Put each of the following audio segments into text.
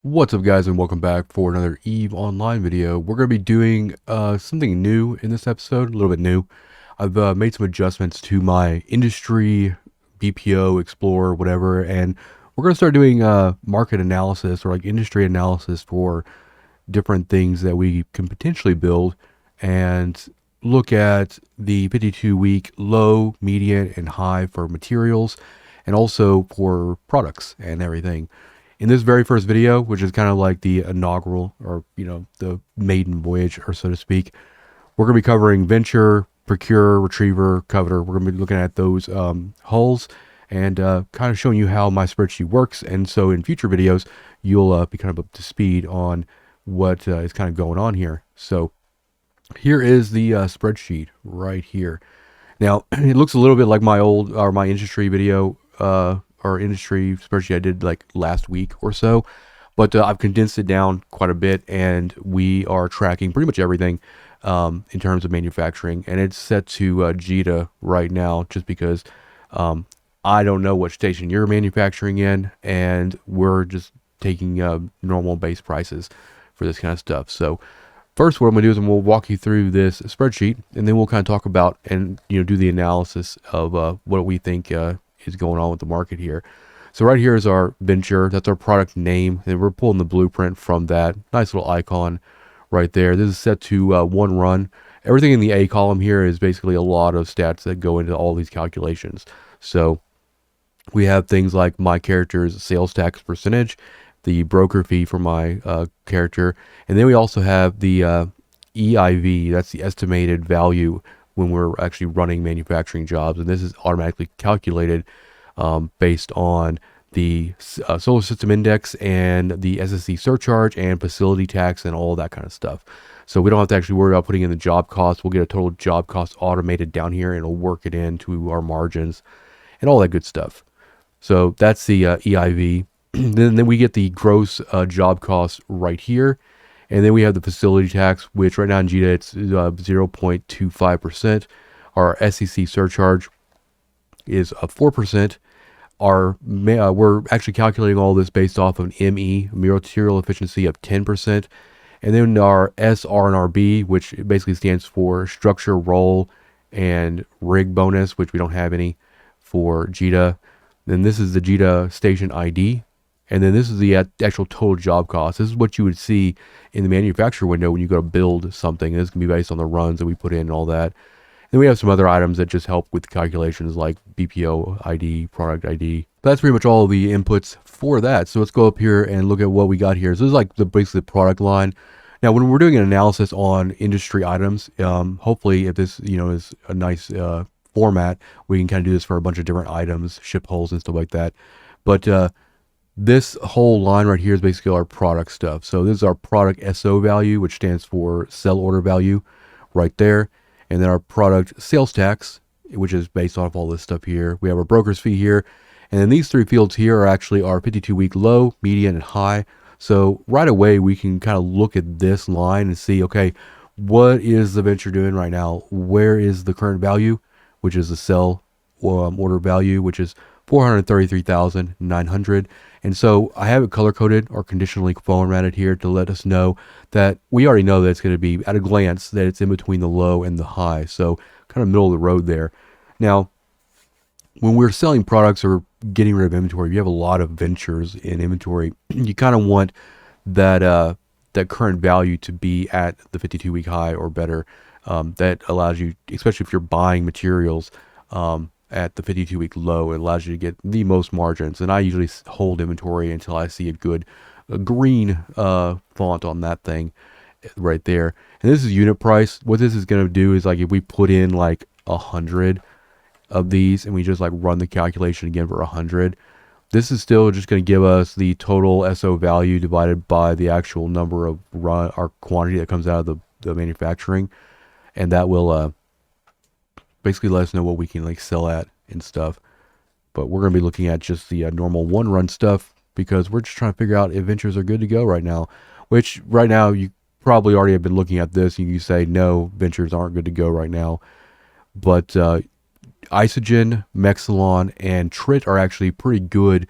What's up, guys, and welcome back for another EVE Online video. We're going to be doing something new in this episode, a little bit new. I've made some adjustments to my industry, BPO, Explorer, whatever, and we're going to start doing market analysis or like industry analysis for different things that we can potentially build and look at the 52-week low, median, and high for materials and also for products and everything. In this very first video, which is kind of like the inaugural or, the maiden voyage, or so to speak, we're going to be covering Venture, Procurer, Retriever, Covetor. We're going to be looking at those hulls and kind of showing you how my spreadsheet works. And so in future videos, you'll be kind of up to speed on what is kind of going on here. So here is the spreadsheet right here. Now, it looks a little bit like my old or my industry video or industry spreadsheet I did like last week or so, but I've condensed it down quite a bit, and we are tracking pretty much everything in terms of manufacturing, and it's set to JITA right now just because I don't know what station you're manufacturing in, and we're just taking normal base prices for this kind of stuff. So first, what I'm going to do is we'll walk you through this spreadsheet, and then we'll kind of talk about and do the analysis of what we think is going on with the market here. So right here is our venture. That's our product name, and we're pulling the blueprint from that. Nice little icon right there. This is set to one run. Everything in the A column here is basically a lot of stats that go into all these calculations. So we have things like my character's sales tax percentage, the broker fee for my character, and then we also have the EIV. That's the estimated value when we're actually running manufacturing jobs, and this is automatically calculated based on the solar system index and the SSC surcharge and facility tax and all that kind of stuff. So we don't have to actually worry about putting in the job cost. We'll get a total job cost automated down here, and it'll work it into our margins and all that good stuff. So that's the EIV. then we get the gross job cost right here. And then we have the facility tax, which right now in JITA, it's 0.25%. Our SEC surcharge is 4%. We're actually calculating all this based off of an ME, material efficiency, of 10%. And then our SR&RB, which basically stands for structure, roll, and rig bonus, which we don't have any for JITA. Then this is the JITA station ID. And then this is the actual total job cost. This is what you would see in the manufacturer window when you go to build something. This can be based on the runs that we put in and all that. Then we have some other items that just help with calculations like BPO ID, product ID. But that's pretty much all the inputs for that. So let's go up here and look at what we got here. So this is like basically the product line. Now, when we're doing an analysis on industry items, hopefully if this is a nice format, we can kind of do this for a bunch of different items, ship holes and stuff like that. But this whole line right here is basically our product stuff. So this is our product SO value, which stands for sell order value right there. And then our product sales tax, which is based off all this stuff here. We have our broker's fee here. And then these three fields here are actually our 52-week low, median, and high. So right away, we can kind of look at this line and see, okay, what is the venture doing right now? Where is the current value, which is the sell order value, which is 433,900. And so I have it color coded or conditionally formatted here to let us know that we already know that it's going to be at a glance that it's in between the low and the high. So kind of middle of the road there. Now, when we're selling products or getting rid of inventory, you have a lot of ventures in inventory. You kind of want that that current value to be at the 52-week high or better. That allows you, especially if you're buying materials, at the 52-week low, it allows you to get the most margins. And I usually hold inventory until I see a good green font on that thing right there. And this is unit price. What this is going to do is, like, if we put in like 100 of these and we just like run the calculation again for 100, this is still just going to give us the total SO value divided by the actual number of our quantity that comes out of the manufacturing. And that will basically let us know what we can like sell at and stuff. But we're going to be looking at just the normal one run stuff because we're just trying to figure out if ventures are good to go right now, which right now you probably already have been looking at this and you say, no, ventures aren't good to go right now. But Isogen, Mexilon, and Trit are actually pretty good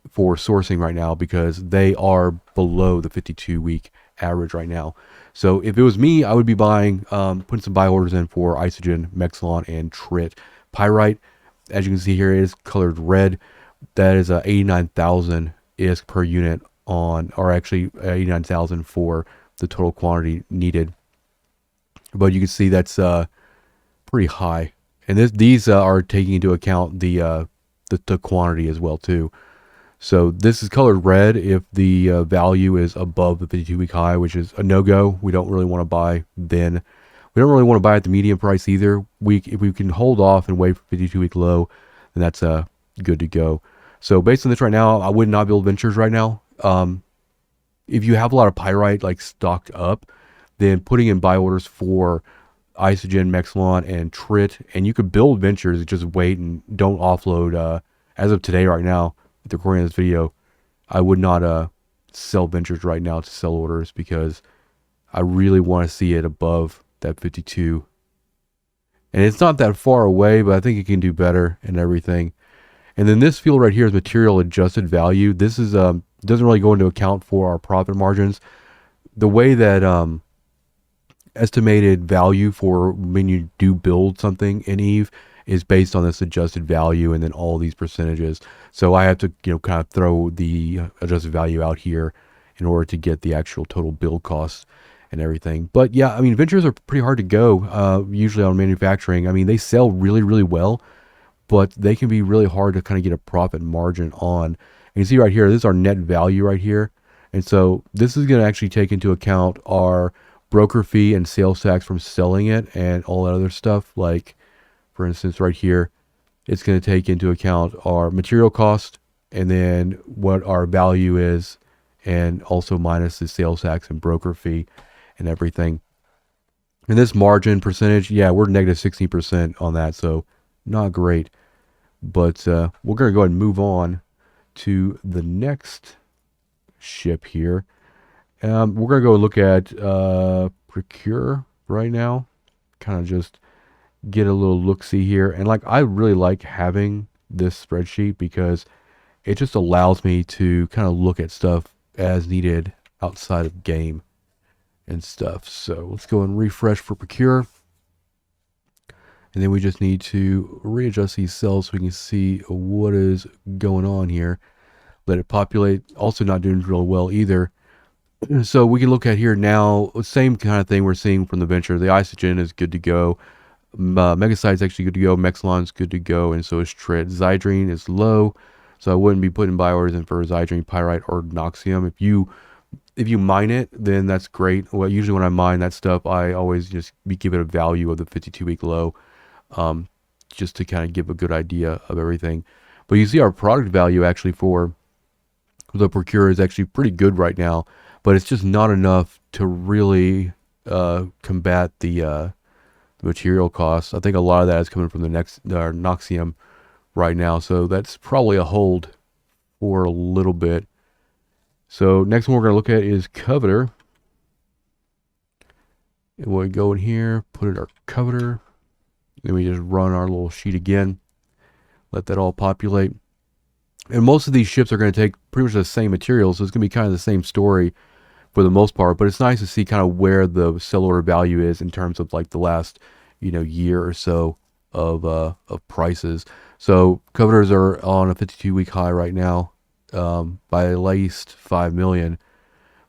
for sourcing right now because they are below the 52-week average right now. So if it was me, I would be buying, putting some buy orders in for Isogen, Mexilon, and Trit. Pyrite, as you can see here, is colored red. That is 89,000 ISK per unit on, or actually 89,000 for the total quantity needed. But you can see that's pretty high, and these are taking into account the quantity as well too. So this is colored red if the value is above the 52-week high, which is a no-go. We don't really want to buy then. We don't really want to buy at the median price either. If we can hold off and wait for 52-week low, then that's good to go. So based on this right now, I would not build ventures right now. If you have a lot of pyrite like stocked up, then putting in buy orders for Isogen, Mexilon, and Trit, and you could build ventures. Just wait and don't offload. As of today, right now, with the recording of this video, I would not sell ventures right now to sell orders because I really want to see it above that 52. And it's not that far away, but I think it can do better and everything. And then this field right here is material adjusted value. This is doesn't really go into account for our profit margins. The way that estimated value for when you do build something in Eve is based on this adjusted value and then all these percentages. So I have to, kind of throw the adjusted value out here in order to get the actual total build costs and everything. But yeah, I mean, ventures are pretty hard to go, usually on manufacturing. I mean, they sell really, really well, but they can be really hard to kind of get a profit margin on. And you see right here, this is our net value right here. And so this is going to actually take into account our broker fee and sales tax from selling it and all that other stuff. Like, for instance, right here, it's going to take into account our material cost and then what our value is, and also minus the sales tax and broker fee and everything. And this margin percentage, yeah, we're negative 16% on that, so not great. But we're going to go ahead and move on to the next ship here. We're going to go look at Procurer right now. Kind of just get a little look-see here. And like, I really like having this spreadsheet because it just allows me to kind of look at stuff as needed outside of game and stuff. So let's go and refresh for Procurer. And then we just need to readjust these cells so we can see what is going on here. Let it populate. Also not doing real well either. So we can look at here now, same kind of thing we're seeing from the venture. The Isogen is good to go. Megasite is actually good to go. Mexilon is good to go, and so is Trit. Zydrine is low, so I wouldn't be putting buy orders in for Zydrine, Pyrite, or Noxium. If you mine it, then that's great. Well, usually when I mine that stuff, I always just give it a value of the 52-week low, just to kind of give a good idea of everything. But you see our product value actually for the Procurer is actually pretty good right now, but it's just not enough to really combat the material costs. I think a lot of that is coming from the Noxium right now, so that's probably a hold for a little bit. So next one we're going to look at is Covetor. And we'll go in here, put in our Covetor, then we just run our little sheet again, let that all populate. And most of these ships are going to take pretty much the same materials, so it's going to be kind of the same story for the most part, but it's nice to see kind of where the sell order value is in terms of like the last, year or so of prices. So Covetors are on a 52-week high right now, by at least 5 million,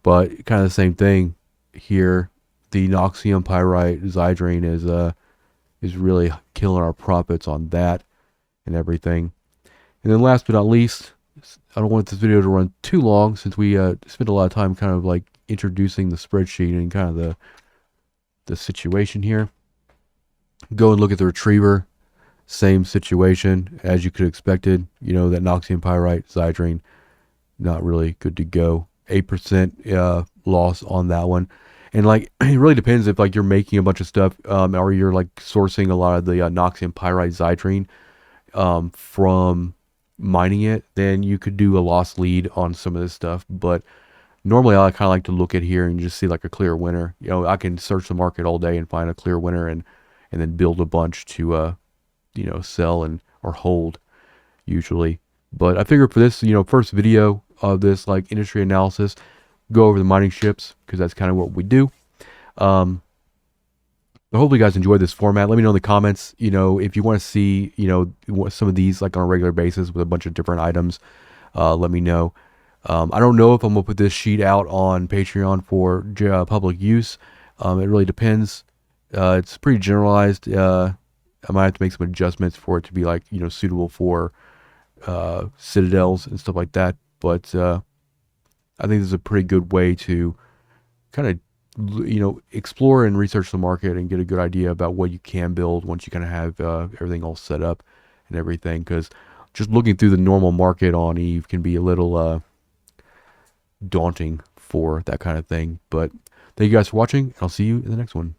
but kind of the same thing here. The Noxium, Pyrite, Zydrine is really killing our profits on that and everything. And then last but not least, I don't want this video to run too long since we spent a lot of time kind of like introducing the spreadsheet and kind of the situation here. Go and look at the Retriever. Same situation as you could expected. That Noxium, Pyrite, Zydrine, not really good to go. 8% loss on that one. And like, it really depends if like you're making a bunch of stuff, or you're like sourcing a lot of the Noxium, Pyrite, Zydrine from mining it, then you could do a loss lead on some of this stuff. But normally I kind of like to look at here and just see like a clear winner. I can search the market all day and find a clear winner and then build a bunch to sell or hold usually. But I figured for this, first video of this like industry analysis, go over the mining ships because that's kind of what we do. But hopefully you guys enjoyed this format. Let me know in the comments, if you want to see, some of these like on a regular basis with a bunch of different items. Let me know. I don't know if I'm gonna put this sheet out on Patreon for public use. It really depends. It's pretty generalized. I might have to make some adjustments for it to be like suitable for citadels and stuff like that. But I think this is a pretty good way to kind of explore and research the market and get a good idea about what you can build once you kind of have everything all set up and everything. Because just looking through the normal market on Eve can be a little daunting for that kind of thing. But thank you guys for watching. I'll see you in the next one.